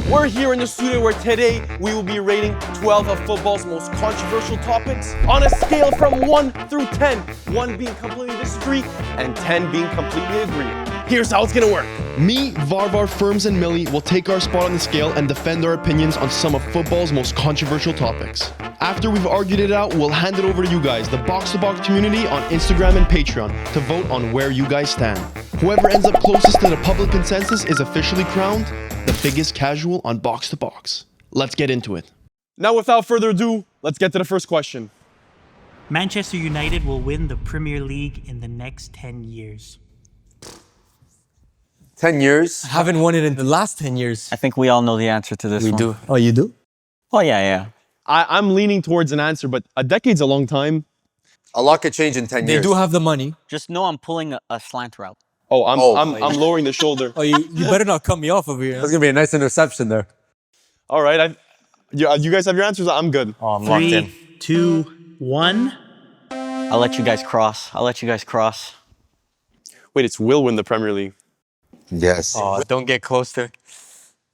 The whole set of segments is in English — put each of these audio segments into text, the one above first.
We're here in the studio where today we will be rating 12 of football's most controversial topics on a scale from 1 through 10, 1 being completely disagree and 10 being completely agree. Here's how it's gonna work. Me, Varvar, Firms, and Millie will take our spot on the scale and defend our opinions on some of football's most controversial topics. After we've argued it out, we'll hand it over to you guys, the Box to Box community on Instagram and Patreon, to vote on where you guys stand. Whoever ends up closest to the public consensus is officially crowned the biggest casual on Box to Box. Let's get into it. Now, without further ado, let's get to the first question. Manchester United will win the Premier League in the next 10 years. 10 years. Haven't won it in the last 10 years. I think we all know the answer to this We one. do. Oh, you do? Oh, yeah. I'm leaning towards an answer, but a decade's a long time. A lot could change in 10 They years. do have the money. Just know I'm pulling a slant route. Oh, I'm Oh. lowering the shoulder. Oh, you better not cut me off over here. That's going to be a nice interception there. All right, you guys have your answers? I'm good. Oh, I'm locked in. 3, 2, 1. I'll let you guys cross. Wait, it's will win the Premier League. Yes. Oh, don't get close to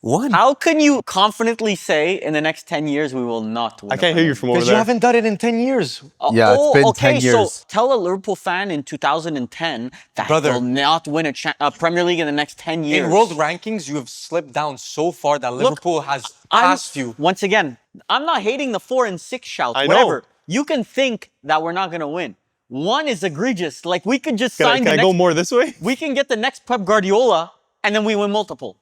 one. How can you confidently say in the next 10 years we will not win? I can't hear you from over Because there. you haven't done it in 10 years. Yeah, it's been 10 years. So tell a Liverpool fan in 2010 that Brother. they'll not win a Premier League in the next 10 years. In world rankings, you have slipped down so far that Liverpool has passed you. Once again, I'm not hating the 4 and 6 shouts. I know. Whatever. You can think that we're not going to win. 1 is egregious. Like, we could just sign Can the I next... go more this way? We can get the next Pep Guardiola, and then we win multiple.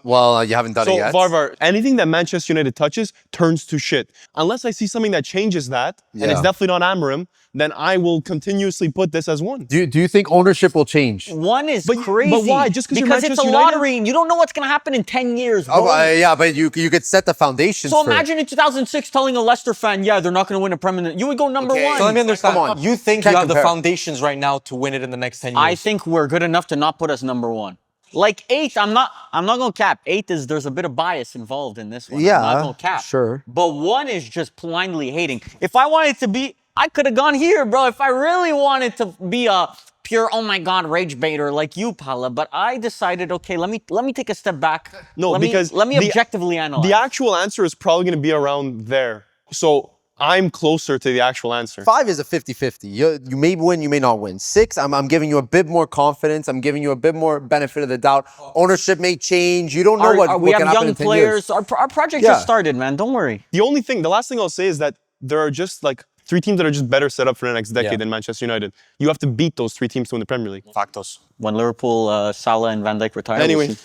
You haven't done So, it yet. Varvar, anything that Manchester United touches turns to shit. Unless I see something that changes that, and it's Yeah. definitely not Amorim, then I will continuously put this as 1. Do you think ownership will change? 1 is But crazy. why? Just 'cause you're because it's a Manchester United? lottery, and you don't know what's going to happen in 10 years, bro. Yeah, but you could set the foundations So for it. imagine in 2006 telling a Leicester fan, yeah, they're not going to win a Premier League. You would go number Okay. 1. So let me understand. Come on. You think Can't you have the compare. foundations right now to win it in the next 10 years? I think we're good enough to not put us number 1. Like 8, I'm not gonna cap. 8 is there's a bit of bias involved in this one. Yeah, I'm not gonna cap. sure. But 1 is just blindly hating. If I wanted to be, I could have gone here, bro. If I really wanted to be a pure, oh my god, rage baiter like you, Pala. But I decided, okay, let me take a step back. No, because let me the- objectively analyze. The actual answer is probably going to be around there. So I'm closer to the actual answer. 5 is a 50-50. You may win, you may not win. 6, I'm giving you a bit more confidence. I'm giving you a bit more benefit of the doubt. Ownership may change. You don't know what we can have happen young in 10 years. players. Our project Yeah. just started, man. Don't worry. The last thing I'll say is that there are just like 3 teams that are just better set up for the next decade than Manchester United. You have to beat those 3 teams to win the Premier League. Factos. When Liverpool, Salah, and Van Dijk retire. Anyway, we'll see.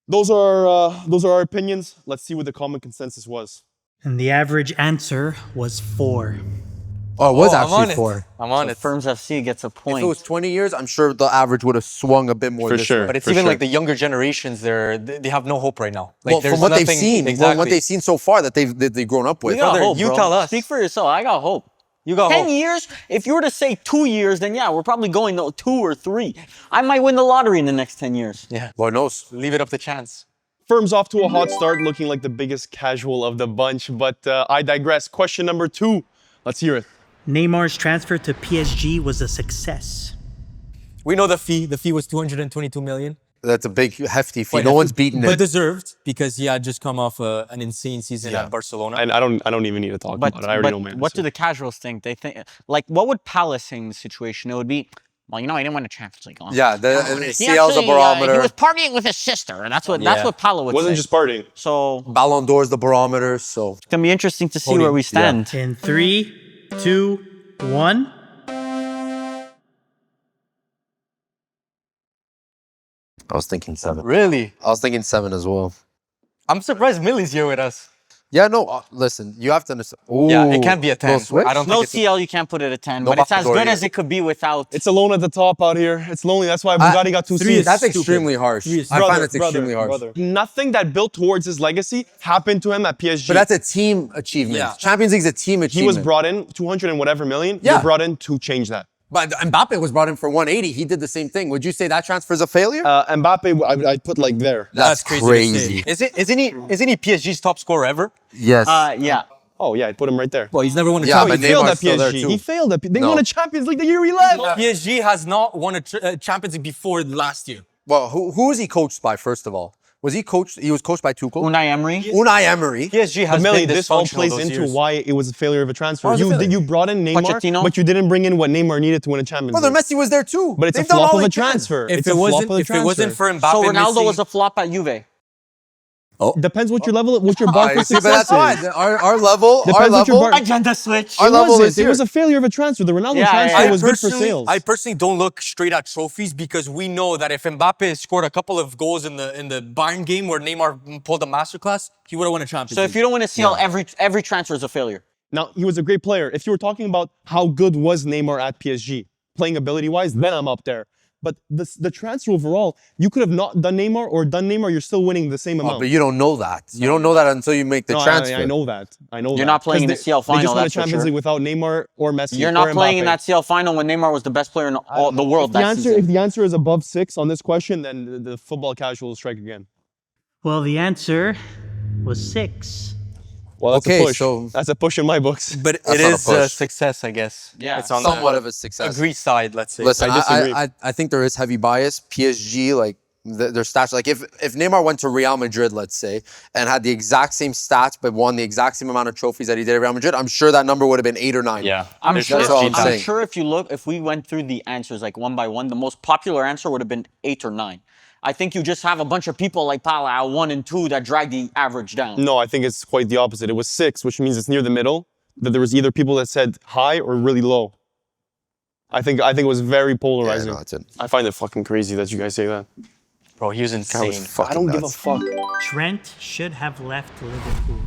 those are our opinions. Let's see what the common consensus was. And the average answer was 4. Oh, it was I'm on actually it. 4. I'm on it. Firms FC gets a If point. it was 20 years, I'm sure the average would have swung a bit more For this sure. way. But it's For even sure. like the younger generations, they have no hope right now. Like Well, there's from what they've nothing- seen, exactly. what they've seen so far that they've grown up with. We got Brother, hope, you bro. tell us. Speak for yourself. I got hope. You got 10 hope. years? If you were to say 2 years, then yeah, we're probably going 2 or 3. I might win the lottery in the next 10 years. Yeah. Lord knows. Leave it up to chance. Firm's off to a hot start, looking like the biggest casual of the bunch, but I digress. Question number 2. Let's hear it. Neymar's transfer to PSG was a success. We know the fee. The fee was 222 million. That's a big, hefty fee. Quite No hefty, one's beaten but it. deserved because he had just come off an insane season at Barcelona. And I don't even need to talk about it. I already know, man. what do the casuals think? They think, like, what would Palace say in the situation? It would be, well, you know, he didn't win a Champions League. Yeah, He CL's a actually, barometer. he was partying with his sister, and that's what Pala would It wasn't say. just partying. So Ballon d'Or is the barometer, so... it's gonna be interesting to see where we stand. In 3, 2, 1. I was thinking 7. Really? I was thinking 7 as well. I'm surprised Millie's here with us. Yeah, no, listen, you have to understand. Yeah, it can't be a 10. No switch? I don't No think it's CL, you can't put it at 10, No but it's as Ballon d'Or good yet. as it could be without. It's alone at the top out here. It's lonely. That's why Bugatti got 2 seats. That's stupid. extremely harsh. 3 is- I find it's extremely harsh. Nothing that built towards his legacy happened to him at PSG. But that's a team achievement. Yeah. Champions League's a team achievement. He was brought in 200 and whatever million. Yeah. You're brought in to change that. But Mbappe was brought in for 180. He did the same thing. Would you say that transfer is a failure? Mbappe, I'd put like there. That's crazy. To say. Isn't he PSG's top scorer ever? Yes. Yeah. Oh yeah, I'd put him right there. Well, he's never won a Yeah, He but Champions League. failed Neymar's at still there PSG. too. He failed at. They No. won a Champions League the year he left. PSG has not won a Champions League before last year. Well, who is he coached by, first of all? Was he coached? He was coached by Tuchel. Unai Emery. Unai Emery. PSG has Millie, been this all dysfunctional plays those into years. why it was a failure of a transfer. Why was it a failure? You brought in Neymar, Pochettino? but you didn't bring in what Neymar needed to win a Champions Brother, League. Messi was there too. But it's They've a done flop all of they a can. transfer. If It's it a flop wasn't, of a if it wasn't transfer. for Mbappe So Ronaldo missing, was a flop at Juve. Depends what your level, what your bar for See, but success that's is. fine. Our level, Depends what your bar- Agenda switch. our level is It here. was a failure of a transfer. The Ronaldo Yeah, transfer yeah. was good for sales. I personally don't look straight at trophies because we know that if Mbappe scored a couple of goals in the Bayern game where Neymar pulled a masterclass, he would have won a Champions So League. if you don't win a CL, every transfer is a failure. Now, he was a great player. If you were talking about how good was Neymar at PSG, playing ability-wise, then I'm up there. But the transfer overall, you could have not done Neymar or done Neymar, you're still winning the same amount. But you don't know that. You don't know that until you make the No, transfer. I know that. I know that. You're not playing in the 'Cause CL They final, just won a that's for Champions sure. League without Neymar or Messi. You're or not playing in Mbappe. that CL final when Neymar was the best player in the world that season. If the answer is above 6 on this question, then the football casual will strike again. Well, the answer was 6. Well, that's Okay, a push. so- That's a push in my books. But That's it not a is a push. success, I guess. Yeah. It's on Somewhat the of a success. agree side, let's say. Listen, I disagree. I think there is heavy bias. PSG, like their stats, like if Neymar went to Real Madrid, let's say, and had the exact same stats but won the exact same amount of trophies that he did at Real Madrid, I'm sure that number would have been 8 or 9. Yeah. I'm There's sure. That's all I'm I'm saying. sure if we went through the answers like one by one, the most popular answer would have been 8 or 9. I think you just have a bunch of people like Pala at 1 and 2 that drag the average down. No, I think it's quite the opposite. It was 6, which means it's near the middle. That there was either people that said high or really low. I think it was very polarizing. no, it's it. I find it fucking crazy that you guys say that. Bro, he was insane. I don't give a nuts. fuck. Trent should have left Liverpool.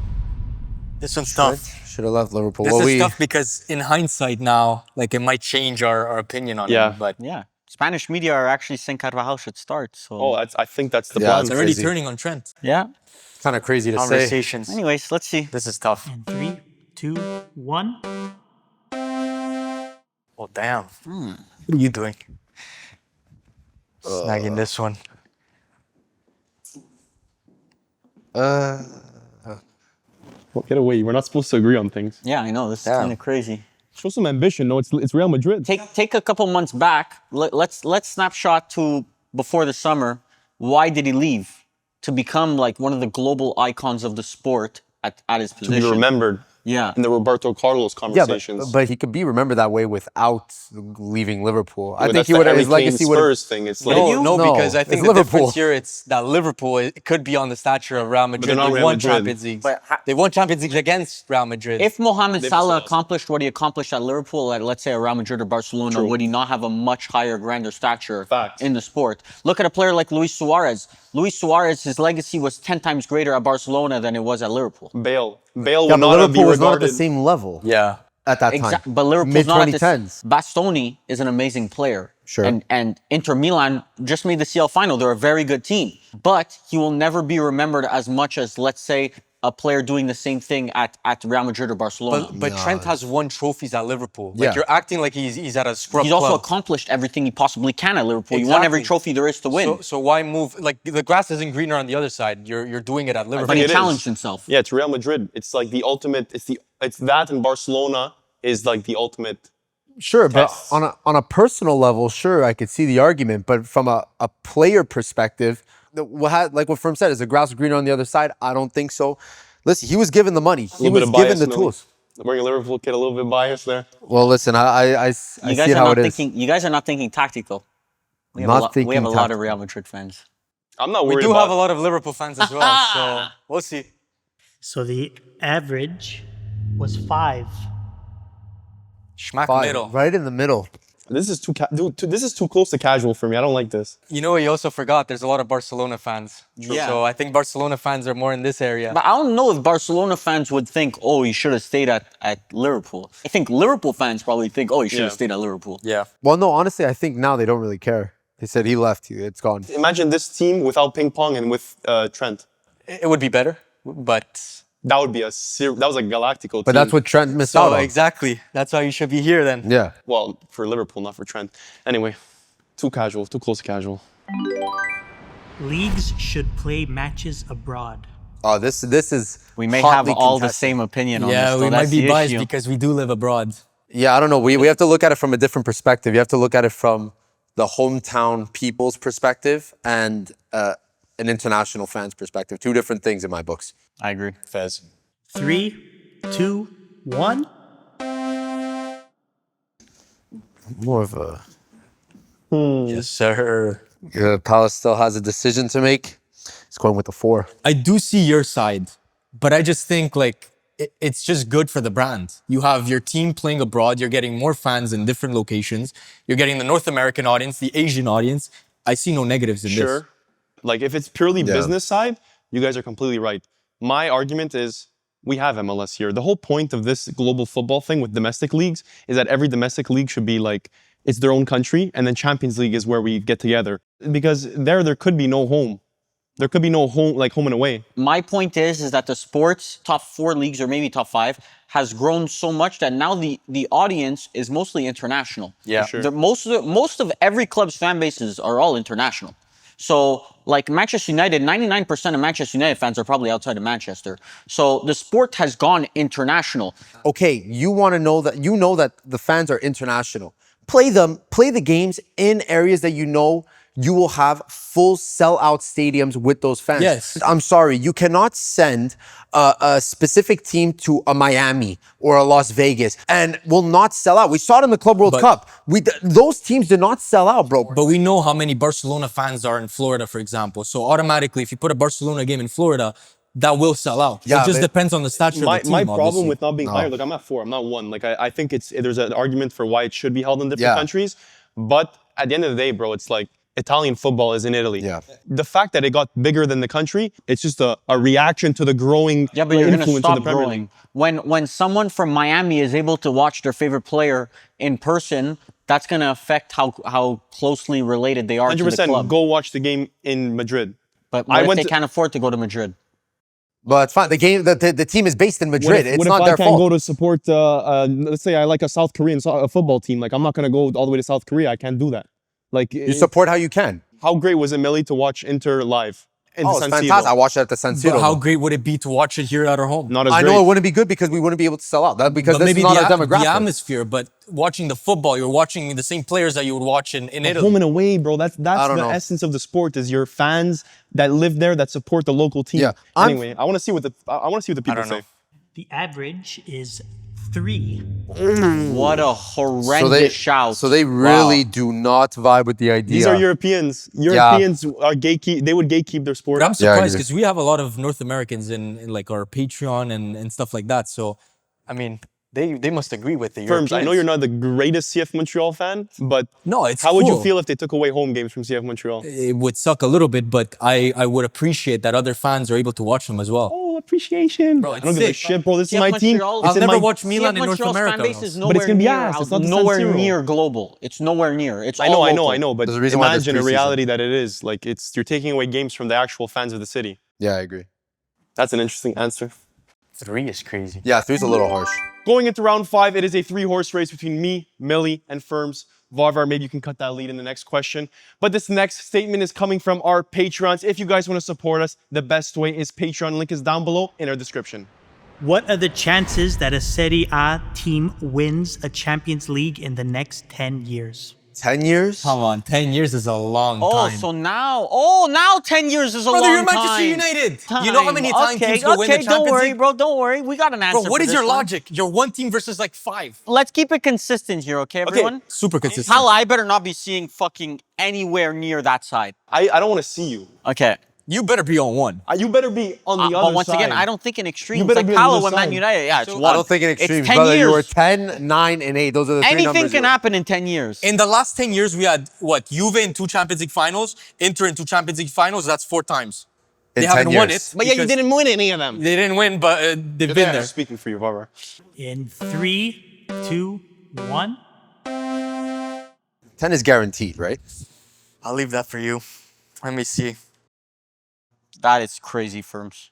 This one's tough. Should have left Liverpool. This Well, is tough because in hindsight now, like it might change our opinion on Yeah. him. But Yeah. Spanish media are actually saying Carvajal should start. So Oh, I think that's the Yeah, plan. it's it's already crazy. turning on Trent. yeah. kind of crazy to say. Conversations. Anyways, let's see. This is tough. And 3, 2, 1. Oh, damn. What are you doing? Snagging this one. Well, get away. We're not supposed to agree on things. Yeah, I know this is Damn. kind of crazy. Show some ambition. No, it's Real Madrid. Take a couple months back. Let's snapshot to before the summer. Why did he leave? To become like one of the global icons of the sport at his to position. be remembered Yeah. in the Roberto Carlos Yeah, conversations. but he could be remembered that way without leaving Liverpool. I But think that's he the would have Harry his legacy Kane would have. Spurs thing. It's like you? No, No, because I it's think the Liverpool. difference here it's that Liverpool could be on the stature of Real Madrid. they're not They Real won Madrid. Champions Leagues. But They won Champions Leagues against Real Madrid. If Mohamed They've Salah lost. accomplished what he accomplished at Liverpool, at let's say at Real Madrid or Barcelona, True. would he not have a much higher, grander stature Fact. in the sport? Look at a player like Luis Suarez. Luis Suarez, his legacy was 10 times greater at Barcelona than it was at Liverpool. Bale. Bale Yeah, would but not be Liverpool was not at regarded. the same level yeah. at that time. But Liverpool's mid not at this. 2010s. Bastoni is an amazing player. Sure. And Inter Milan just made the CL final. They're a very good team. But he will never be remembered as much as, let's say, a player doing the same thing at Real Madrid or Barcelona. But Trent has won trophies at Liverpool. Like Yeah. you're acting like he's at a scrub He's also club. accomplished everything he possibly can at Liverpool. He won every Exactly. trophy there is to win. So why move? Like the grass isn't greener on the other side. You're doing it at Liverpool. but he it is. challenged himself. Yeah, it's Real Madrid. It's like the ultimate. It's that and Barcelona is like the ultimate. Sure, Tests. but on a personal level, sure, I could see the argument. But from a player perspective, like what Firm said, is the grass greener on the other side? I don't think so. Listen, he was given the money. He A little bit was of given bias. the Millie. tools. Wearing a Liverpool kid, a little bit biased there. Well, listen, I You see guys are how not it is. thinking. You guys are not thinking tactical. We have Not a lot, we thinking have a lot of tactical. Real Madrid fans. I'm not We worried do about have a lot of Liverpool fans as well. So we'll see. So the average was 5. Schmack Five, middle. right in the middle. This is this is too close to casual for me. I don't like this. You know what you also forgot? There's a lot of Barcelona fans. Yeah. So I think Barcelona fans are more in this area. But I don't know if Barcelona fans would think, oh, he should have stayed at Liverpool. I think Liverpool fans probably think, oh, he should have Yeah. stayed at Liverpool. Yeah. Well, no, honestly, I think now they don't really care. They said he left you. It's gone. Imagine this team without ping pong and with Trent. It would be better, but That would be that was a Galactico team. But that's what Trent missed out so on. exactly. That's why you should be here then. Yeah. Well, for Liverpool, not for Trent. Anyway, too casual, too close to casual. Leagues should play matches abroad. Oh, this is. We may have hotly all the contested. same opinion on Yeah, this. we though. might That's be the biased issue. because we do live abroad. Yeah, I don't know. We have to look at it from a different perspective. You have to look at it from the hometown people's perspective and an international fan's perspective. Two different things in my books. I agree. Fez. 3, 2, 1. More of a... Yes, sir. Palace still has a decision to make. He's going with the 4. I do see your side, but I just think like it's just good for the brand. You have your team playing abroad. You're getting more fans in different locations. You're getting the North American audience, the Asian audience. I see no negatives in this. Sure. Like if it's purely business side, you guys are completely right. My argument is we have MLS here. The whole point of this global football thing with domestic leagues is that every domestic league should be like, it's their own country, and then Champions League is where we get together. Because there could be no home. There could be no home, like home and away. My point is that the sports top 4 leagues or maybe top 5 has grown so much that now the audience is mostly international. Yeah. Sure. Most of every club's fan bases are all international. So like Manchester United, 99% of Manchester United fans are probably outside of Manchester. So the sport has gone international. Okay, you want to know that the fans are international. Play the games in areas that you know you will have full sellout stadiums with those fans. Yes. I'm sorry, you cannot send a specific team to a Miami or a Las Vegas and will not sell out. We saw it in the Club World Cup. Those teams did not sell out, bro. But we know how many Barcelona fans are in Florida, for example. So automatically, if you put a Barcelona game in Florida, that will sell out. Yeah, it just but depends on the stature of the team, My problem obviously. with not being higher, look, I'm at 4, I'm not 1. Like I think there's an argument for why it should be held in different countries. But at the end of the day, bro, it's like Italian football is in Italy. Yeah. The fact that it got bigger than the country, it's just a reaction to the growing Yeah, but you're going to influence of stop the Premier growing. League. When someone from Miami is able to watch their favorite player in person, that's going to affect how closely related they are to the 100%. club. Go watch the game in Madrid. But what if they can't afford to go to Madrid? But it's fine. The team is based in Madrid. It's not what if their I can't fault. go to support, let's say I like a South Korean football team. Like I'm not going to go all the way to South Korea. I can't do that. Like You support how you can. how great was it, Millie, to watch Inter live? In the Oh, it's San Siro? fantastic. I watched it at the San Siro. But how great would it be to watch it here at our home? Not as I great. know it wouldn't be good because we wouldn't be able to sell out. Because But this maybe is not our the demographic. atmosphere, but watching the football, you're watching the same players that you would watch in Italy. Home and away, bro. That's the don't know. essence of the sport. Is your fans that live there that support the local team. Yeah. Anyway, I want to see what the people don't say. know. The average is 3. What a horrendous shout. So they really do not vibe with the idea. These are Europeans. Europeans are gatekeep. They would gatekeep their sport. But I'm I surprised agree. because we have a lot of North Americans in like our Patreon and stuff like that. So, I mean, they must agree with the Firms, I know Europeans. you're not the greatest CF Montreal fan, but No, it's how would you cool. feel if they took away home games from CF Montreal? It would suck a little bit, but I would appreciate that other fans are able to watch them as well. Oh, appreciation. Bro, I it's don't give a sick. shit, bro. This is CF my team. Montreal- It's I'll in never my- watch Milan in North Montreal's America. fan base though. is But it's nowhere gonna be near, ass. It's not the San nowhere Siro. near global. It's nowhere near. It's I all know, local. I know, but There's a reason why there's imagine a preseason. reality that it is. Like, you're taking away games from the actual fans of the city. Yeah, I agree. That's an interesting answer. 3 is crazy. Yeah, 3's a little harsh. Going into round 5, it is a 3-horse race between me, Millie, and Firms. Varvar, maybe you can cut that lead in the next question. But this next statement is coming from our Patreons. If you guys want to support us, the best way is Patreon. Link is down below in our description. What are the chances that a Serie A team wins a Champions League in the next 10 years? 10 years? Come on, 10 years is a long Oh, time. so now 10 years is a Brother, long you're Manchester time. United. You know how many times okay, teams will win the okay, Champions don't worry, League? bro. Don't worry. We got an answer. Bro, what for is this your one. logic? You're one team versus like 5. Let's keep it consistent here, okay, everyone? Super consistent. Hal, I better not be seeing fucking anywhere near that side. I don't want to see you. Okay. You better be on one. You better be on the other side. But once again, I don't think in extremes. better Like be on the Paolo other and Man side. United, yeah, it's So- one. I don't think in It's extremes, 10 brother. years. You were 10, 9, and 8. Those are the three Anything numbers. can happen in 10 years. In the last 10 years, we had, what, Juve in 2 Champions League finals, Inter in 2 Champions League finals. That's 4 times. In They 10 haven't won years. it. But yeah, you because didn't win any of them. They didn't win, but they've been there. Speaking for you, Varvar. In 3, 2, 1. 10 is guaranteed, right? I'll leave that for you. Let me see. That is crazy, Firms.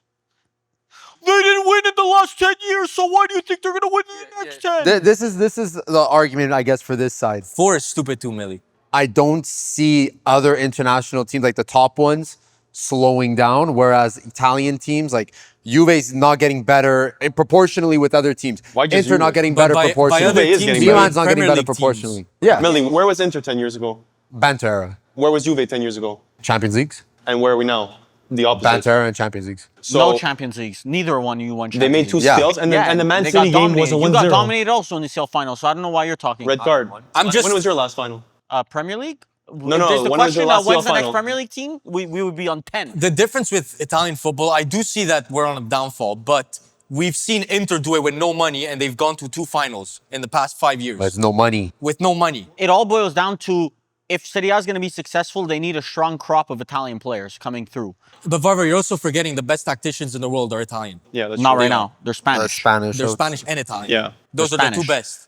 They didn't win in the last 10 years, so why do you think they're going to win in the next 10? This is the argument, I guess, for this side. 4 is stupid too, Millie. I don't see other international teams, like the top ones, slowing down, whereas Italian teams, like Juve's not getting better proportionally with other teams. Why just Inter not Juve? getting But better by proportionally. other Juve is teams, getting Milan's not getting Premier better League teams. proportionally. Yeah, Millie, where was Inter 10 years ago? Banter era. Where was Juve 10 years ago? Champions Leagues. And where are we now? the opposite. Banter and Champions League. So No Champions Leagues. Neither one you won Champions they made two Leagues. Yeah. steals, and Yeah, the Man they City got game was a 1-0. dominated. You got dominated also in the CL final, so I don't know why you're talking. Red card. I'm just- When was your last final? Premier League? No, If there's the when was your question last of when's CL the next final? Premier League team, we would be on 10. The difference with Italian football, I do see that we're on a downfall, but we've seen Inter do it with no money, and they've gone to 2 finals in the past 5 years. But it's no money. With no money. It all boils down to if Serie A is going to be successful, they need a strong crop of Italian players coming through. But Varver, you're also forgetting the best tacticians in the world are Italian. Yeah, that's Not true. right now. They're Spanish. Spanish. They're so Spanish and Italian. Yeah. Those They're are the two Spanish. best.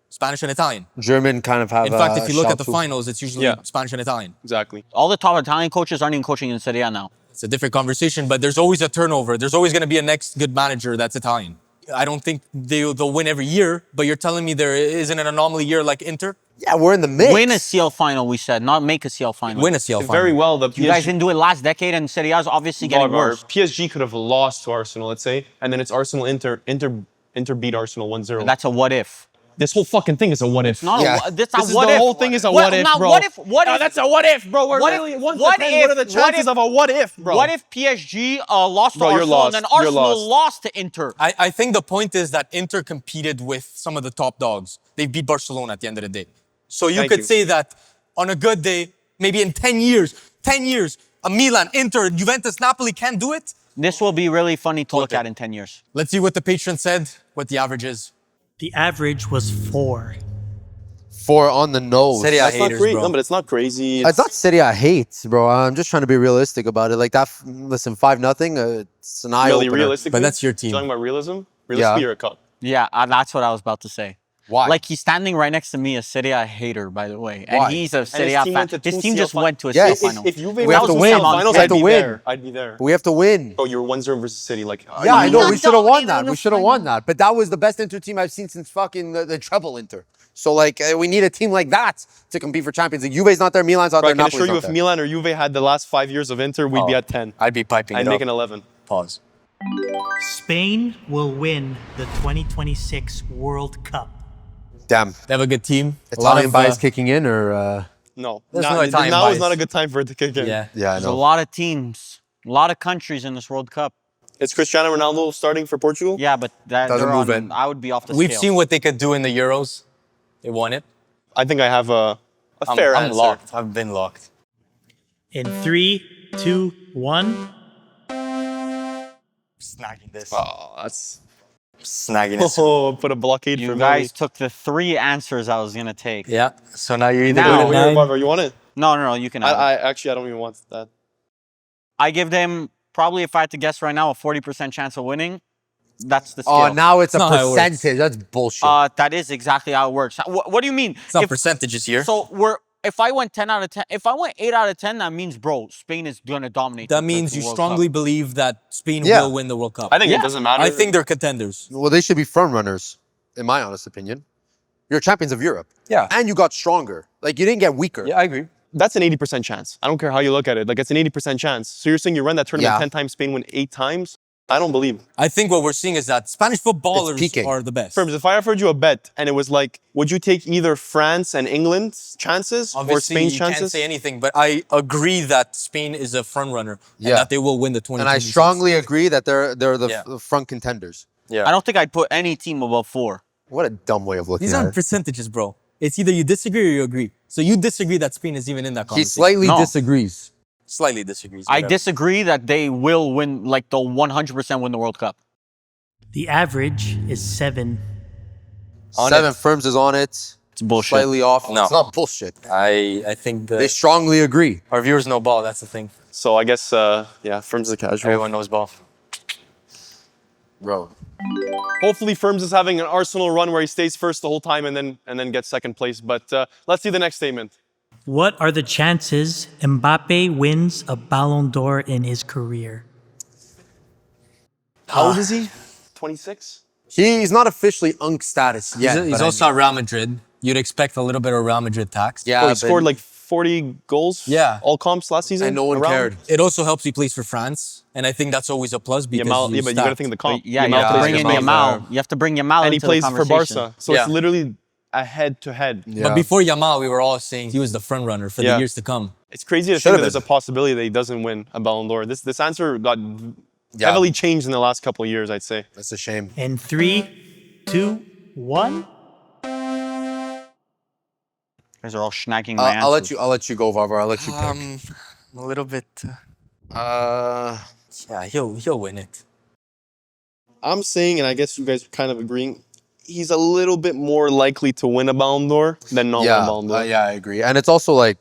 Spanish and Italian. German kind of have. In fact, if you look shout at the too. finals, it's usually Yeah. Spanish and Italian. Exactly. All the top Italian coaches aren't even coaching in Serie A now. It's a different conversation, but there's always a turnover. There's always going to be a next good manager that's Italian. I don't think they'll win every year, but you're telling me there isn't an anomaly year like Inter? Yeah, we're in the mix. Win a CL final, we said, not make a CL final. Win a CL final. Very well. The You guys didn't do it last decade, and Serie A is obviously getting worse. PSG could have lost to Arsenal, let's say, and then it's Inter beat Arsenal 1-0. That's a what if. This whole fucking thing is a what if. Not Yeah. this This is what the if. whole thing is a what if, now, bro. What if? What No, if? that's a what if, bro. We're What literally if- 1 to what 10. if- What are the what chances if- of a what if, bro? What if PSG lost to Bro, you're Arsenal lost. and then You're Arsenal lost. lost to Inter? I think the point is that Inter competed with some of the top dogs. They beat Barcelona at the end of the day. So you Thank could you. say that on a good day, maybe in 10 years, a Milan, Inter, Juventus, Napoli can do it. This will be really funny to look at in 10 years. Let's see what the patron said, what the average is. The average was 4. 4 on the nose. Serie A That's not haters, crazy. bro. No, but it's not crazy. It's not Serie A hate, bro. I'm just trying to be realistic about it. Like that. Listen, 5-0. It's an eye really opener. realistic. But that's your team. Talking about realism? Yeah. Realistically, you're a cup. Yeah, that's what I was about to say. Why? Like he's standing right next to me, a Serie A hater, by the way, and Why? he's a Serie his A team fan. went to His 2 team CL just went to a Yes. CL final. If Juve We went have to to win. finals, We have I'd to be win. there. I'd be there. We have to win. Bro, you're 1-0 versus City. Like, Yeah, I know. not We should have won dominating that. in the We should have final. won that. But that was the best Inter team I've seen since fucking the treble Inter. So like, we need a team like that to compete for Champions League. Juve's not there. Milan's not Bro, I there. can Napoli's assure you, not if there. Milan or Juve had the last 5 years of Inter, we'd be at 10. I'd be piping I'd it make up. an 11. Pause. Spain will win the 2026 World Cup. Damn. They have a good team. A lot Italian of, bias kicking in, or No. There's Now- no Italian now is bias. not a good time for it to kick in. Yeah. yeah, I There's a know. lot of teams, a lot of countries in this World Cup. Is Cristiano Ronaldo starting for Portugal? Yeah, but Doesn't they're move on, in. I would be off the We've scale. seen what they could do in the Euros. They won it. I think I have a fair I'm answer. locked. I've been locked. In 3, 2, 1. Snagging this. Oh, that's... Snagging this. Oh, put a blockade You for guys took the 3 answers I was gonna take. Yeah. So now you're either Now- doing Wait, nine. Barbara, you want it? No, you can have it. I actually, I don't even want that. I give them probably, if I had to guess right now, a 40% chance of winning. That's the scale. Oh, now it's a not how it works. percentage. That's bullshit. That is exactly how it works. What do you mean? It's not If- percentages here. So if I went 10 out of 10, if I went 8 out of 10, that means, bro, Spain is gonna dominate. That the means you World strongly Cup. believe that Spain Yeah. will win the World Cup. I think Yeah. it doesn't matter. I think they're contenders. Well, they should be front runners, in my honest opinion. You're champions of Europe. Yeah. And you got stronger. Like, you didn't get weaker. Yeah, I agree. that's an 80% chance. I don't care how you look at it. Like, it's an 80% chance. So you're saying you run that tournament Yeah. 10 times, Spain win 8 times? I don't believe. I think what we're seeing is that Spanish footballers peaking. are the best. Firms, if I offered you a bet and it was like, would you take either France and England's chances Obviously, or Spain's you chances? can't say anything, but I agree that Spain is a front runner Yeah. and that they will win the 2026. And I strongly agree that they're the Yeah. the front contenders. Yeah. I don't think I'd put any team above 4. What a dumb way of looking These at aren't it. percentages, bro. It's either you disagree or you agree. So you disagree that Spain is even in that He conversation. slightly No. disagrees. Slightly disagrees. I whatever. disagree that they will win, like they'll 100% win the World Cup. The average is 7. On 7 it. firms is on it. It's bullshit. Slightly off. No. It's not bullshit. I think They that strongly agree. our viewers know ball. That's the thing. So I guess, yeah, Firms is a casual. Everyone knows ball. Bro. Hopefully Firms is having an Arsenal run where he stays first the whole time and then gets second place. But let's see the next statement. What are the chances Mbappe wins a Ballon d'Or in his career? How old is he? 26? He's not officially UNC status yet. He's but also at Real Madrid. You'd expect a little bit of Real Madrid tax. yeah, Oh, he but- scored like 40 goals? Yeah. All comps last season? and no one around? cared. It also helps he plays for France, and I think that's always a plus because Yamal, you yeah, but you got to stacked. think of the comp. Yeah, you Yamal have to plays bring for in Barca. Yamal. You have to bring Yamal And he into plays the for conversation. Barca. So Yeah. it's literally a head-to-head. But before Yamal, we were all saying he was the front runner for the years to come. It's crazy to think that there's a possibility that he doesn't win a Ballon d'Or. This answer got heavily changed in the last couple of years, I'd say. That's a shame. In 3, 2, 1. You guys are all snacking my answers. I'll let you go, Varvar. I'll let you pick. A little bit. Yeah, he'll win it. I'm saying, and I guess you guys are kind of agreeing, he's a little bit more likely to win a Ballon d'Or than not win a Ballon d'Or. Yeah, I agree. And it's also like,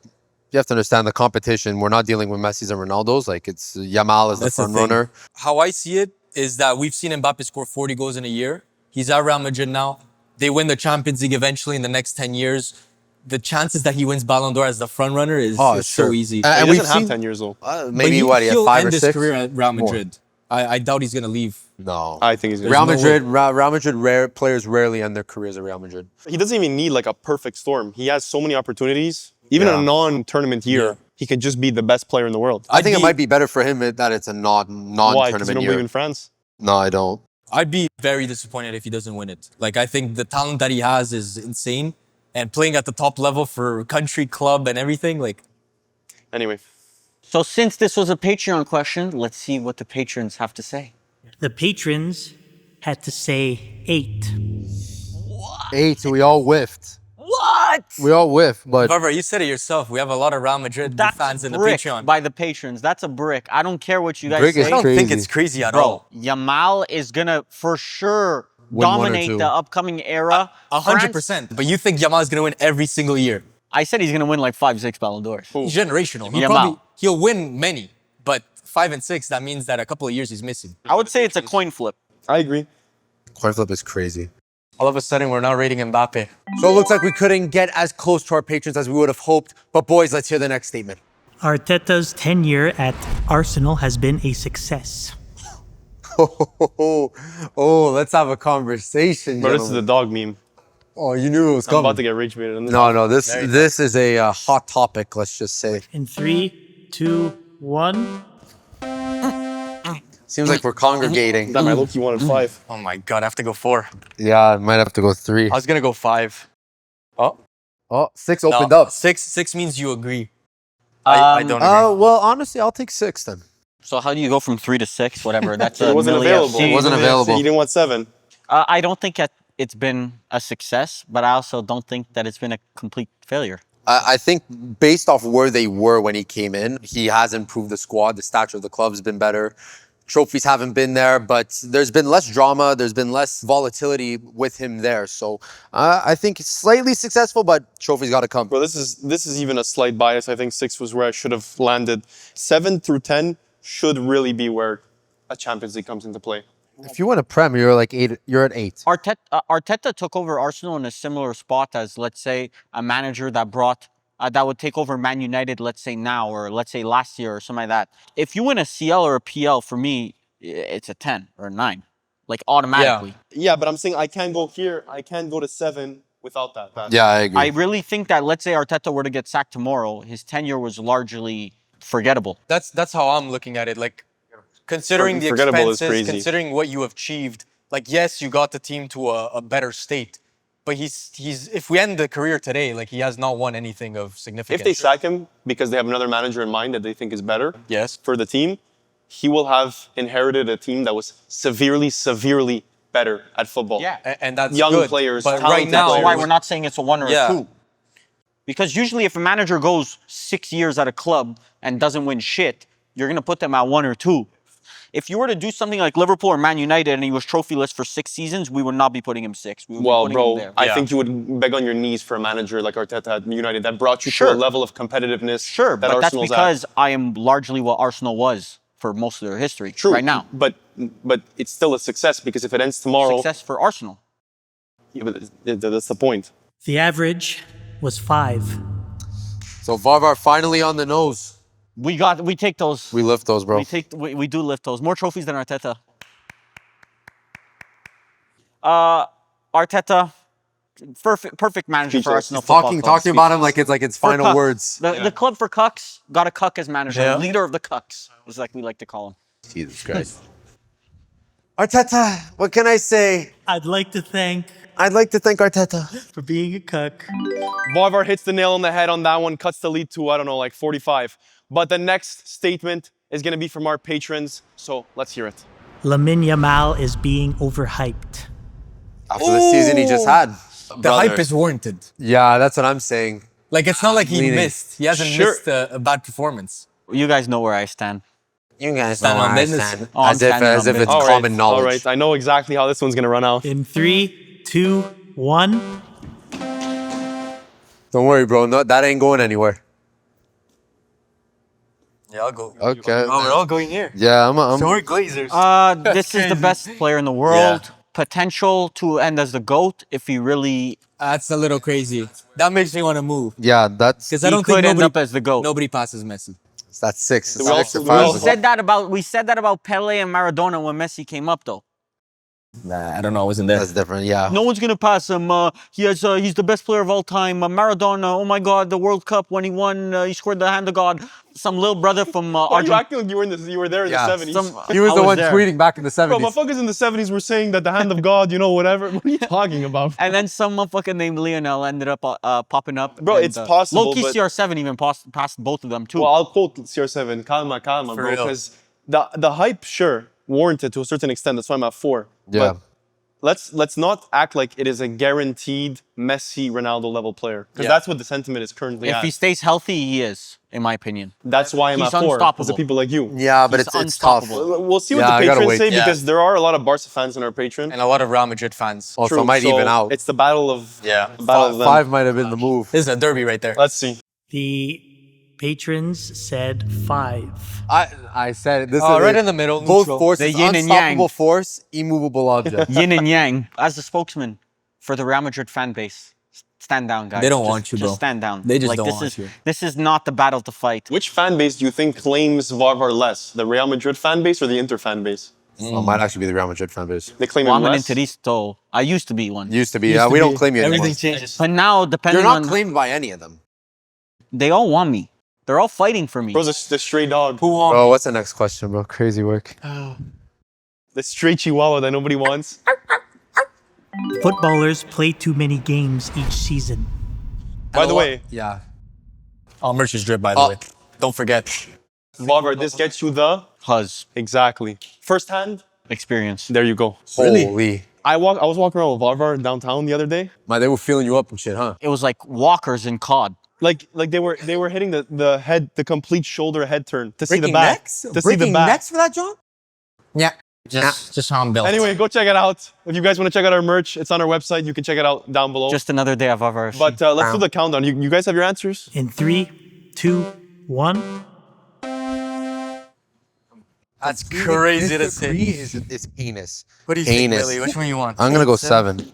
you have to understand the competition. We're not dealing with Messi's and Ronaldo's. Like, it's Yamal is the front runner. How I see it is that we've seen Mbapps score 40 goals in a year. He's at Real Madrid now. They win the Champions League eventually in the next 10 years. The chances that he wins Ballon d'Or as the front runner is so easy. He doesn't have 10 years old. Maybe what, he has 5 or 6? He'll end his career at Real Madrid. I doubt he's going to leave. No. I think he's going to Real Madrid players rarely end their careers at Real Madrid. He doesn't even need like a perfect storm. He has so many opportunities. Even in a non-tournament year, he could just be the best player in the world. I think it might be better for him that it's a non-tournament year. Why? Because you don't believe in France? No, I don't. I'd be very disappointed if he doesn't win it. Like, I think the talent that he has is insane. And playing at the top level for country, club, and everything, like... Anyway. So since this was a Patreon question, let's see what the patrons have to say. The patrons had to say 8. 8, we all whiffed. What? We all whiffed, but... However, you said it yourself. We have a lot of Real Madrid fans in the brick Patreon. By the patrons. That's a brick. I don't care what you guys Brick say. is I don't crazy. think it's crazy at all. Yamal is going to, for sure, Win 1 or dominate 2. the upcoming era. 100%. But you think Yamal is going to win every single year? I said he's going to win like 5, 6 Ballon d'Ors. He's generational. He'll win many, but 5 and 6, that means that a couple of years he's missing. I would say it's a coin flip. I agree. Coin flip is crazy. All of a sudden, we're now rating Mbappe. So it looks like we couldn't get as close to our patrons as we would have hoped. But boys, let's hear the next statement. Arteta's tenure at Arsenal has been a success. Oh, let's have a conversation, Bro, this is the dog meme. Oh, you knew it was I'm coming. about to get rage baited. No, this is a hot topic, let's just say. In 3, 2, 1. Seems like we're congregating. Damn, I look, you wanted 5. Oh my God, I have to go 4. Yeah, I might have to go 3. I was going to go 5. Oh, 6 opened up. 6 means you agree. I don't agree. Well, honestly, I'll take 6 then. So how do you go from 3 to 6? Whatever. That's It wasn't available. It wasn't available. You didn't want 7. I don't think it's been a success, but I also don't think that it's been a complete failure. I think based off where they were when he came in, he has improved the squad. The stature of the club has been better. Trophies haven't been there, but there's been less drama. There's been less volatility with him there. So I think it's slightly successful, but trophies got to come. Bro, this is even a slight bias. I think 6 was where I should have landed. 7 through 10 should really be where a Champions League comes into play. If you win a Prem, you're like 8. You're at 8. Arteta took over Arsenal in a similar spot as, let's say, a manager that brought that would take over Man United, let's say now, or let's say last year, or something like that. If you win a CL or a PL, for me, it's a 10 or a 9, like automatically. Yeah, but I'm saying I can't go here. I can't go to 7 without that. Yeah, I agree. I really think that, let's say Arteta were to get sacked tomorrow, his tenure was largely forgettable. That's how I'm looking at it. Like, considering the Forgettable is expenses, crazy. considering what you have achieved, like, yes, you got the team to a better state, but he's if we end the career today, like, he has not won anything of significance. If they sack him because they have another manager in mind that they think is better yes, for the team, he will have inherited a team that was severely better at football. Yeah, and that's young good. players, But talented right now, that's players. why we're not saying it's a 1 or Yeah. a 2. Because usually if a manager goes 6 years at a club and doesn't win shit, you're going to put them at 1 or 2. If you were to do something like Liverpool or Man United and he was trophyless for 6 seasons, we would not be putting him 6. We would be putting him Bro, there. I think you would beg on your knees for a manager like Arteta at United that brought you to a level of competitiveness Sure, that but Arsenal's that's because I am largely what Arsenal was for most of their history True, right now. But it's still a success because if it ends tomorrow... Success for Arsenal. Yeah, but that's the point. The average was 5. So Varvar finally on the nose. We take those. We lift those, bro. We do lift those. More trophies than Arteta. Arteta, perfect manager for Arsenal Football Club. Talking about him like it's For final cucks. words. The club for cucks got a cuck as manager. Yeah. Leader of the cucks is like we like to call him. Jesus Christ. Arteta, what can I say? I'd like to thank I'd like to thank Arteta. For being a cuck. Varvar hits the nail on the head on that one, cuts the lead to, I don't know, like 45. But the next statement is going to be from our patrons, so let's hear it. Lamine Yamal is being overhyped. After the season he just had. The hype is warranted. Yeah, that's what I'm saying. Like, it's not like he Leaning. missed. He hasn't missed a bad performance. You guys know where I stand. You guys Stand know on where I business. stand. Oh, I'm As if standing on it's business. common knowledge. All right, I know exactly how this one's going to run out. In 3, 2, 1. Don't worry, bro. No, that ain't going anywhere. Yeah, I'll go. Okay. Oh, we're all going here. Yeah, I'm we're Glazers. This is the best player in the world. Potential to end as the GOAT if he really... That's a little crazy. That makes me want to move. yeah, that's Because I don't could think end nobody, up as the GOAT. nobody passes Messi. that's 6. We also- we also- We said that about Pele and Maradona when Messi came up, though. Nah, I don't know. I wasn't there. That's different. Yeah. No one's gonna pass him. He's the best player of all time. Maradona, oh my God, the World Cup when he won, he scored the hand of God. Some little brother from Why are you Argentina. acting like you were there in the 70s? He was I the was one there. tweeting back in the 70s. Bro, motherfuckers in the 70s were saying that the hand of God, you know, whatever. What are you talking about? And then some motherfucker named Lionel ended up popping up. Bro, and, it's possible, Low-key but- CR7 even passed both of them too. Well, I'll quote CR7, calma, bro, real. because the hype, sure, warranted to a certain extent. That's why I'm at 4. Yeah. But let's not act like it is a guaranteed Messi, Ronaldo level player, because Yeah. that's what the sentiment is currently if at. he stays healthy, he is, in my opinion. That's why I'm he's at 4. Because unstoppable. of people like you. Yeah, but He's it's tough. unstoppable. We'll see what Yeah, I the gotta patrons wait. say, Yeah. because there are a lot of Barca fans in our Patreon. And a lot of Real Madrid fans. Also, True, it might so even out. It's the battle of Yeah. the battle of them. 5 might have been the move. This is a derby right there. Let's see. The patrons said 5. I said it. This Oh, is right it. in the middle. Both neutral. forces, The yin and unstoppable yang. force, immovable object. Yin and yang. As the spokesman for the Real Madrid fan base, stand down, guys. They don't Just- want you, bro. Just stand down. They just like, don't this want is, you. This is not the battle to fight. Which fan base do you think claims Varvar less? The Real Madrid fan base or the Inter fan base? Well, it might actually be the Real Madrid fan base. They claim Well, him I'm an less. Interisto. I used to be one. Used to be. Yeah, we don't claim you anymore. Everything changes. But now, You're depending not on... claimed by any of them. They all want me. They're all fighting for me. Bro's the stray dog. Who won? Bro, what's the next question, bro? Crazy work. The stray chihuahua that nobody wants. Footballers play too many games each season. By the way, Yeah. Oh, merch is drip, by the way. Don't forget. Varvar, this gets you the... Huz. Exactly. First hand, Experience. there you go. Holy. I was walking around with Varvar downtown the other day. Man, they were feeling you up and shit, huh? It was like walkers in COD. Like they were hitting the head, the complete shoulder head turn to see the back. To see the Breaking back. necks for that, John? Yeah. Just how I'm built. Anyway, go check it out. If you guys want to check out our merch, it's on our website. You can check it out down below. Just another day of our But let's do the countdown. You guys have your answers? In 3, 2, 1. That's crazy to Mr. say. Three is heinous. What do you Heinous. think, Billy? Which one you want? I'm gonna go 7.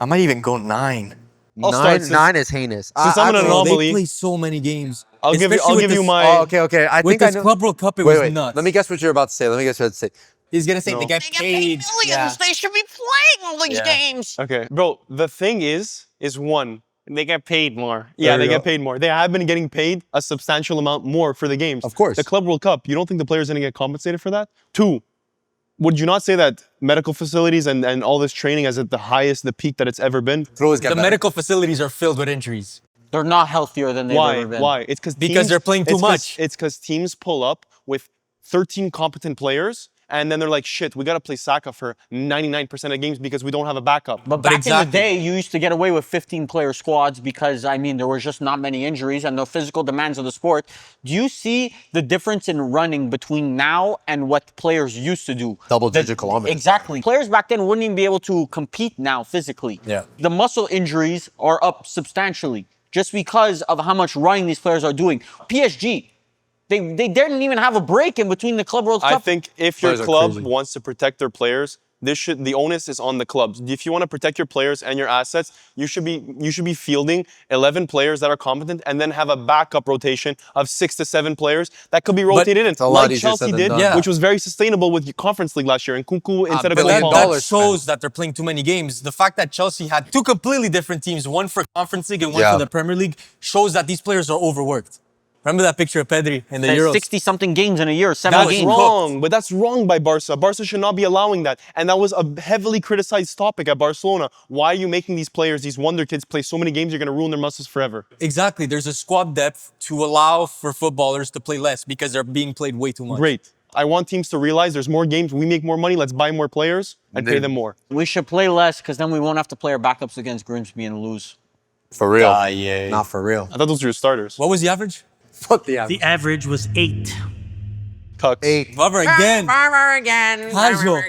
I might even go 9. I'll start 9 is heinous. Since I'm an Actually, anomaly. They play so many games. I'll give Especially with you this- my. Oh, okay. I With think I this know. Club World Cup, it Wait, was wait. nuts. Let me guess what you're about to say. He's gonna say No. they get paid. Yeah. They should be playing all these Yeah. games. Okay, bro. The thing is one. They get paid more. There Yeah, you they go. get paid more. They have been getting paid a substantial amount more for the games. Of course. The Club World Cup. You don't think the players are gonna get compensated for that? 2. Would you not say that medical facilities and all this training is at the highest, the peak that it's ever been? The medical facilities are filled with injuries. They're not healthier than they've ever been. Why? It's Because they're playing too much. It's because teams pull up with 13 competent players, and then they're like, shit, we gotta play Saka for 99% of games because we don't have a backup. But back in exactly. the day, you used to get away with 15-player squads because, I mean, there was just not many injuries and the physical demands of the sport. Do you see the difference in running between now and what players used to do? Double-digit kilometers. Exactly. Players back then wouldn't even be able to compete now physically. Yeah. The muscle injuries are up substantially just because of how much running these players are doing. PSG, they didn't even have a break in between the Club World Cup. I think if your Players are club crazy. wants to protect their players, the onus is on the clubs. If you want to protect your players and your assets, you should be fielding 11 players that are competent and then have a backup rotation of 6 to 7 players that could be rotated in, a lot like easier said Chelsea than did, done. Yeah. which was very sustainable with the Conference League last year. And Kunku instead of $1 going billion. Paul. That shows that they're playing too many games. The fact that Chelsea had 2 completely different teams, one for Conference League and one Yeah. for the Premier League, shows that these players are overworked. Remember that picture of Pedri in the Euros? 60-something games in a year, 70 That's games. wrong, but that's wrong by Barca. Barca should not be allowing that. And that was a heavily criticized topic at Barcelona. Why are you making these players, these wonder kids, play so many games you're going to ruin their muscles forever? Exactly. There's a squad depth to allow for footballers to play less because they're being played way too much. Great. I want teams to realize there's more games, we make more money, let's buy more players and pay them more. We should play less because then we won't have to play our backups against Grimsby and lose. For real. Yeah. Not for real. I thought those were your starters. What was the average? Fuck the average. The average was 8. Cucks. 8. Vavra again. Casual.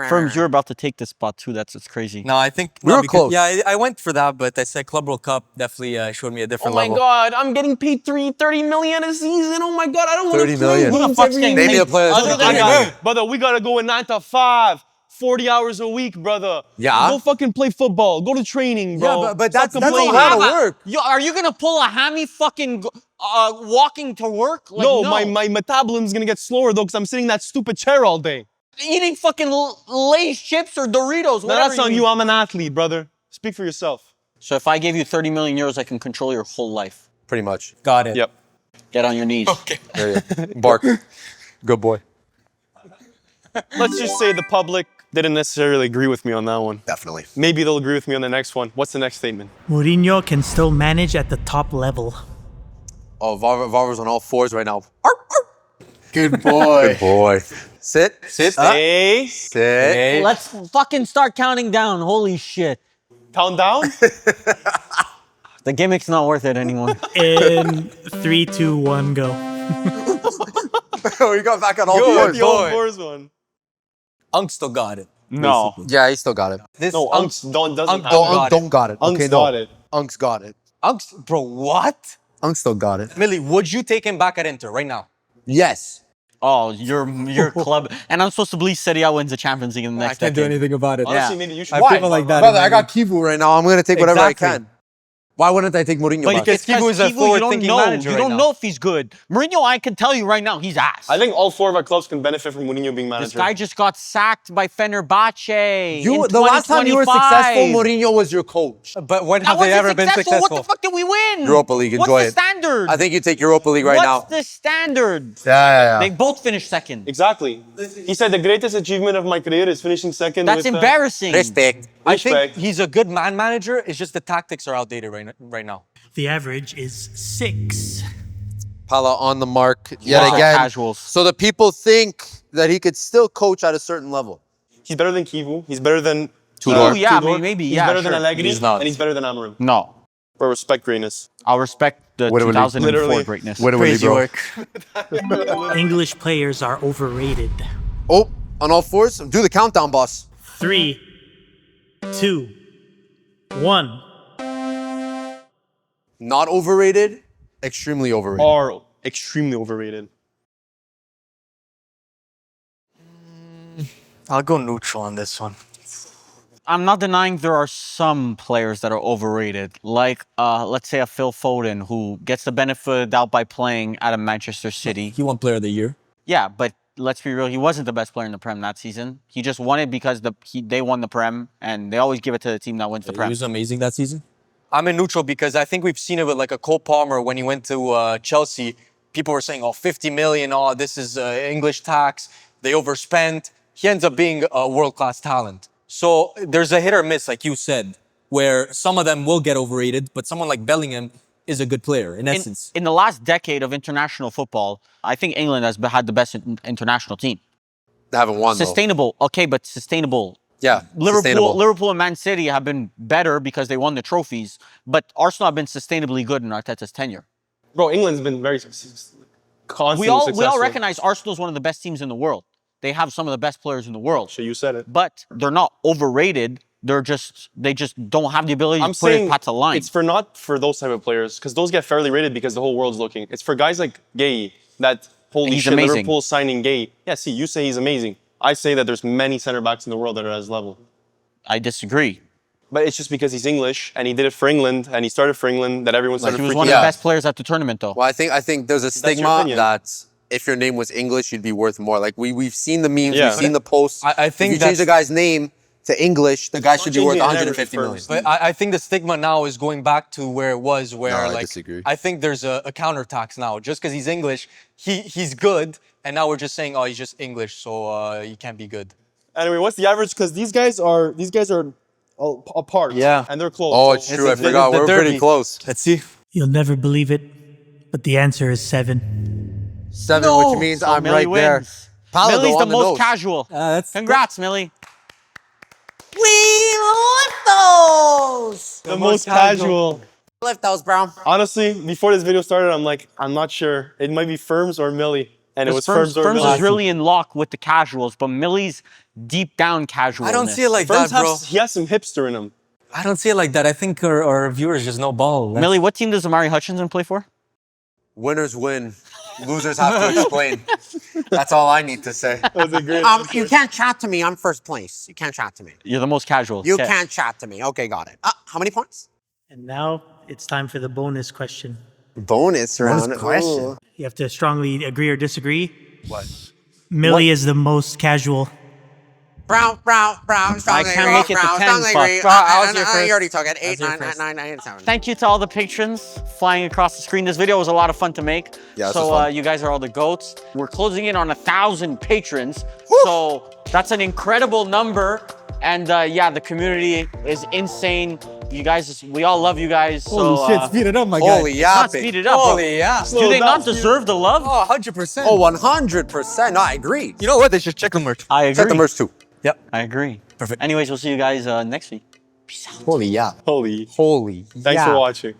Firms, you're about to take this spot too. That's crazy. No, I think We were because- close. Yeah, I went for that, but I said Club World Cup definitely showed me a Oh different my level. God, I'm getting paid 30 million a season. Oh my God, I don't want to 30 play million. Who the games fuck's every getting Name me paid? a player that's Other gonna than play you. games. Brother, we gotta go in 9 to 5. 40 hours a week, brother. Yeah? Go fucking play football. Go to training, bro. Yeah, but Stop that's not complaining. how to work. Yo, are you gonna pull a hammy fucking walking to work? Like, No, my metabolism's gonna get slower though, because I'm sitting in that stupid chair all day. eating fucking Lay's chips or Doritos. No, whatever that's on eat. you. I'm an athlete, brother. Speak for yourself. So if I gave you 30 million euros, I can control your whole life. Pretty much. Got it. Yep. Get on your knees. Okay. There you go. Bark. Good boy. Let's just say the public didn't necessarily agree with me on that one. Definitely. Maybe they'll agree with me on the next one. What's the next statement? Mourinho can still manage at the top level. Oh, Varver's on all fours right now. Good boy. Good boy. Sit. Sit. Hey, Sit. Let's fucking start counting down. Holy shit. count down. The gimmick's not worth it anymore. In 3, 2, 1, go. Oh, you got back on all Good, fours. the old fours one. Unk still got it. No. Yeah, he still got it. This No, Unks doesn't Unk have Oh, it. got Unk don't got it. Unk's Okay, got no. it. Unk's got it. Unk's, bro, what? Unk still got it. Millie, would you take him back at Inter right now? Yes. Oh, your club. And I'm supposed to believe Serie A wins the Champions League in the next decade. about it. Honestly, Yeah. maybe you should. I Why? feel like that. Brother, I got Kivu right now. I'm going to take whatever Exactly. I can. Why wouldn't I take Mourinho back? Because Kivu is a forward-thinking manager You right don't now. know if he's good. Mourinho, I can tell you right now, he's ass. I think all 4 of our clubs can benefit from Mourinho being This manager. guy just got sacked by Fenerbahce. in The last time you were successful, 2025. Mourinho was your coach. But when That have they wasn't ever been What successful? the fuck did we win? Europa League, enjoy What's it. the standard? I think you take Europa League right What's now. the standard? Yeah. They both finished second. Exactly. He said the greatest achievement of my career is finishing second. That's with, embarrassing. Respect. I Respect. think he's a good man manager. It's just the tactics are outdated right now. The average is 6. Pala on the mark yet Wow. again. Casuals. So the people think that he could still coach at a certain level. He's better than Kivu. He's better than Oh, yeah, Tudor. maybe, He's yeah, better sure. than Allegri. He's not. And he's better than Amarim. No. Bro, respect greatness. I'll respect the Literally. 2004 Literally. greatness. Crazy work. English players are overrated. Oh, on all fours? Do the countdown, boss. 3, 2, 1. Not overrated, extremely overrated. Are extremely overrated. I'll go neutral on this one. I'm not denying there are some players that are overrated, like let's say a Phil Foden who gets the benefit of the doubt by playing at a Manchester City. He won Player of the Year. Yeah, but let's be real, he wasn't the best player in the Prem that season. He just won it because they won the Prem, and they always give it to the team that wins the He Prem. was amazing that season. I'm in neutral because I think we've seen it with like a Cole Palmer when he went to Chelsea. People were saying, oh, 50 million, oh, this is English tax. They overspent. He ends up being a world-class talent. So there's a hit or miss, like you said, where some of them will get overrated, but someone like Bellingham is a good player, in essence. In the last decade of international football, I think England has had the best international team. They haven't won, Sustainable, okay, but sustainable. Yeah, sustainable. Liverpool and Man City have been better because they won the trophies, but Arsenal have been sustainably good in Arteta's tenure. Bro, England's been very constantly We all successful. recognize Arsenal's one of the best teams in the world. They have some of the best players in the world. So you said it. But they're not overrated. They just don't have the ability I'm to put saying it past the line. it's not for those type of players, because those get fairly rated because the whole world's looking. It's for guys like Gay that holy He's shit, amazing. Liverpool signing Gay. Yeah, see, you say he's amazing. I say that there's many center backs in the world that are at his level. I disagree. But it's just because he's English and he did it for England and he started for England that everyone started He was freaking one of out. the best players at the tournament, though. Well, I think there's a your stigma opinion. that if your name was English, you'd be worth more. Like we've seen the memes, Yeah. we've seen the posts. I think if you change the that's- guy's name to English, the guy should be worth changing in 150 every million. firm. But I think the stigma now is going back to where it was, where No, I like disagree. I think there's a countertax now. Just because he's English, he's good, and now we're just saying, oh, he's just English, so he can't be good. Anyway, what's the average? Because these guys are apart. Yeah. And they're close. Oh, So it's true. I it's forgot. the We're pretty derby. close. Let's see. You'll never believe it, but the answer is 7. 7, which means I'm Millie right there. wins. Paolo Millie's the on the most nose. casual. Congrats, Millie. the most casual. Lift those, bro. Honestly, before this video started, I'm not sure. It might be Firms or Millie. And it was Firms or Firms Millie. is really in lock with the casuals, but Millie's deep down casual. I don't see it like Firms that, bro. he has some hipster in him. I don't see it like that. I think our viewers just know ball. Millie, what team does Amari Hutchinson play for? Winners win. Losers have to explain. That's all I need to say. That was a great You can't chat to me. I'm first place. You can't chat to me. You're the most casual. You Okay. can't chat to me. Okay, got it. How many points? And now it's time for the bonus question. Bonus round. question. You have to strongly agree or disagree. What? Millie is the most casual. Brown. I can't make it to 10, fuck. You already took it. 8, 9, 7. Thank you to all the patrons flying across the screen. This video was a lot of fun to make. Yeah, this so was fun. you guys are all the goats. We're closing in on 1,000 patrons. So that's an incredible number. And yeah, the community is insane. You guys, we all love you guys. So, speed it up, my Holy not yapping. speed it up. bro. Holy yeah. Do they not deserve the love? Oh, 100%. Oh, 100%. No, I agree. You know what? They should check the merch. I agree. Check the merch too. Yep. I agree. Perfect. Anyways, we'll see you guys next week. Holy yeah. Holy. Holy Thanks for watching.